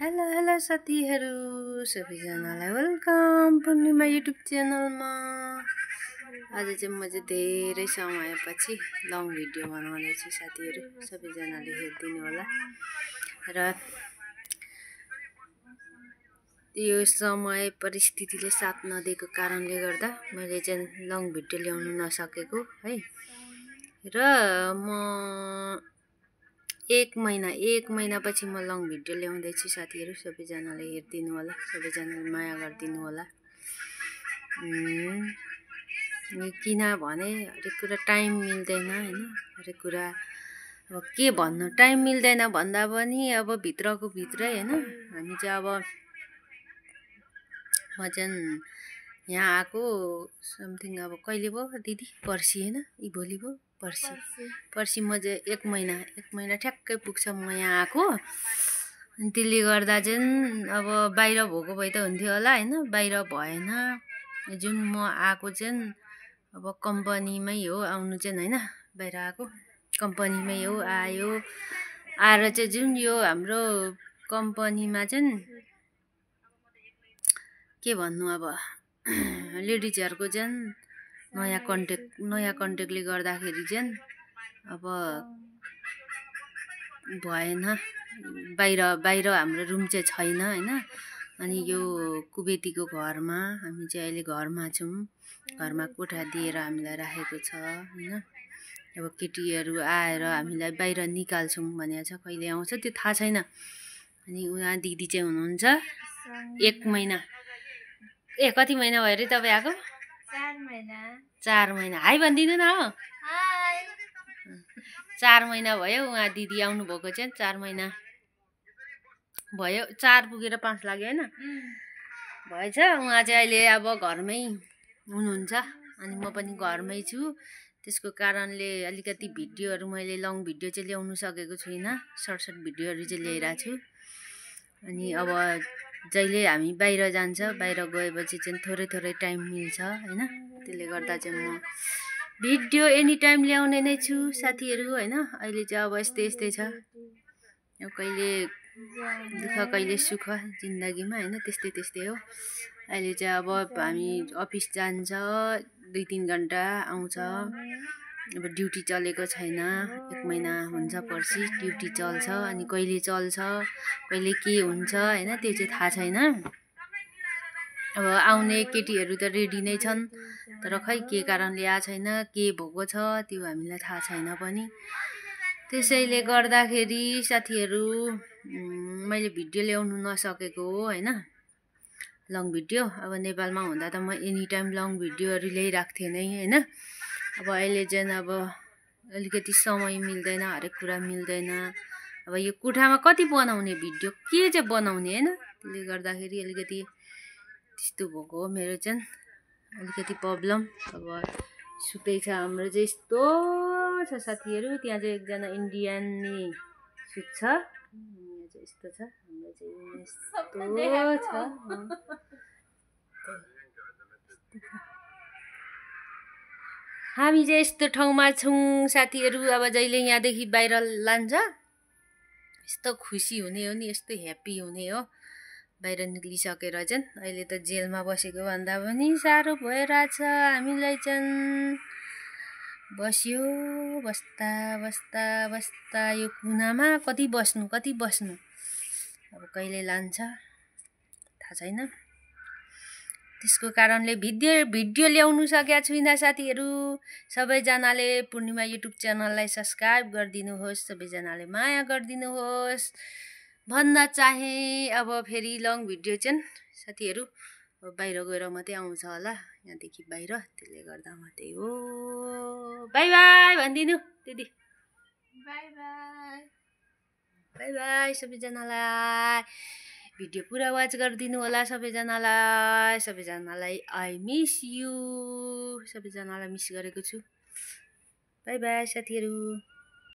Hello hello साथीहरू सबैजनालाई welcome पूर्णिमा YouTube च्यानलमा। आज चाहिँ म चाहिँ धेरै समयपछि लङ भिडियो बनाउने छु साथीहरू, सबैजनाले हेरिदिनु होला। र यो समय परिस्थितिले साथ नदिएको कारणले गर्दा मैले चाहिँ लङ भिडियो ल्याउन नसकेको है। र म एक महिनापछि म लङ भिडियो ल्याउँदैछु साथीहरू, सबैजनाले हेरिदिनु होला, सबैजनाले माया गरिदिनु होला। किनभने हरेक कुरा टाइम मिल्दैन हैन, हरेक कुरा अब के भन्नु, टाइम मिल्दैन भन्दा पनि अब भित्रको भित्रै हैन। हामी चाहिँ अब म चाहिँ यहाँ आएको समथिङ अब कहिले भयो दिदी, पर्सि हैन, यी भोलि भयो, पर्सि म चाहिँ एक महिना ठ्याक्कै पुग्छ म यहाँ आएको। अनि त्यसले गर्दा चाहिँ अब बाहिर भएको भए त हुन्थ्यो होला हैन, बाहिर भएन। जुन म आएको चाहिँ अब कम्पनीमै हो आउनु चाहिँ हैन, बाहिर आएको कम्पनीमै हो आयो। आएर चाहिँ जुन यो हाम्रो कम्पनीमा चाहिँ के भन्नु अब लेडिजहरुको चाहिँ नयाँ कन्ट्याक्टले गर्दाखेरि चाहिँ अब भएन, बाहिर हाम्रो रुम चाहिँ छैन हैन। अनि यो कुबेतीको घरमा हामी चाहिँ अहिले घरमा छौँ, घरमा कोठा दिएर हामीलाई राखेको छ हैन। अब केटीहरू आएर हामीलाई बाहिर निकाल्छौँ भनेको छ, कहिले आउँछ त्यो थाहा छैन। अनि उहाँ दिदी चाहिँ हुनुहुन्छ एक महिना, कति महिना भयो रे तपाईँ आएको? 4 महिना। हाई भनिदिनु न हो। 4 महिना भयो उहाँ दिदी आउनु भएको चाहिँ, 4 महिना भयो, 4 पुगेर 5 लाग्यो हैन भएछ। उहाँ चाहिँ अहिले अब घरमै हुनुहुन्छ अनि म पनि घरमै छु। त्यसको कारणले अलिकति भिडियोहरू मैले लङ भिडियो चाहिँ ल्याउनु सकेको छुइनँ, सर्ट भिडियोहरू चाहिँ ल्याइरहेको छु। अनि अब जहिले हामी बाहिर जान्छ, बाहिर गएपछि चाहिँ थोरै टाइम मिल्छ हैन। त्यसले गर्दा चाहिँ म भिडियो एनी टाइम ल्याउने नै छु साथीहरू हैन। अहिले चाहिँ अब यस्तै छ, कहिले दुःख कहिले सुख जिन्दगीमा हैन, त्यस्तै हो। अहिले चाहिँ अब हामी अफिस जान्छ, 2-3 घन्टा आउँछ। अब ड्युटी चलेको छैन, 1 महिना हुन्छ पर्सि ड्युटी चल्छ। अनि कहिले चल्छ कहिले के हुन्छ हैन, त्यो चाहिँ थाहा छैन। अब आउने केटीहरू त रेडी नै छन्, तर खै के कारणले आएको छैन, के भएको छ त्यो हामीलाई थाहा छैन पनि। त्यसैले गर्दाखेरि साथीहरू मैले भिडियो ल्याउनु नसकेको हो हैन, लङ भिडियो। अब नेपालमा हुँदा त म एनी टाइम लङ भिडियोहरू ल्याइराख्थेँ नै हैन। अब अहिले चाहिँ अब अलिकति समय मिल्दैन, हरेक कुरा मिल्दैन। अब यो कोठामा कति बनाउने भिडियो, के चाहिँ बनाउने हैन। त्यसले गर्दाखेरि अलिकति त्यस्तो भएको हो मेरो चाहिँ अलिकति प्रब्लम। अब सुत्दै छ हाम्रो चाहिँ यस्तो छ साथीहरू, त्यहाँ चाहिँ एकजना इन्डियननी सुत्छ, यहाँ चाहिँ यस्तो छ, हाम्रो चाहिँ यस्तो छ। हामी चाहिँ यस्तो ठाउँमा छौँ साथीहरू। अब जहिले यहाँदेखि बाहिर लान्छ यस्तो खुसी हुने हो नि, यस्तो ह्याप्पी हुने हो बाहिर निक्लिसकेर चाहिँ। अहिले त जेलमा बसेको भन्दा पनि साह्रो भइरहेछ हामीलाई चाहिँ। बस्दा यो कुनामा कति बस्नु अब कहिले लान्छ थाहा छैन। त्यसको कारणले भिडियो ल्याउनु सकेको छुइनँ साथीहरू। सबैजनाले पूर्णिमा युट्युब च्यानललाई सब्सक्राइब गरिदिनुहोस्, सबैजनाले माया गरिदिनुहोस् भन्न चाहे। अब फेरि लङ भिडियो चाहिँ साथीहरू अब बाहिर गएर मात्रै आउँछ होला, यहाँदेखि बाहिर, त्यसले गर्दा मात्रै हो। बाई बाई भनिदिनु दिदी, बाई बाई सबैजनालाई। भिडियो पुरा वाच गरिदिनु होला सबैजनालाई। आई मिस यु, सबैजनालाई मिस गरेको छु। बाई बाई साथीहरू।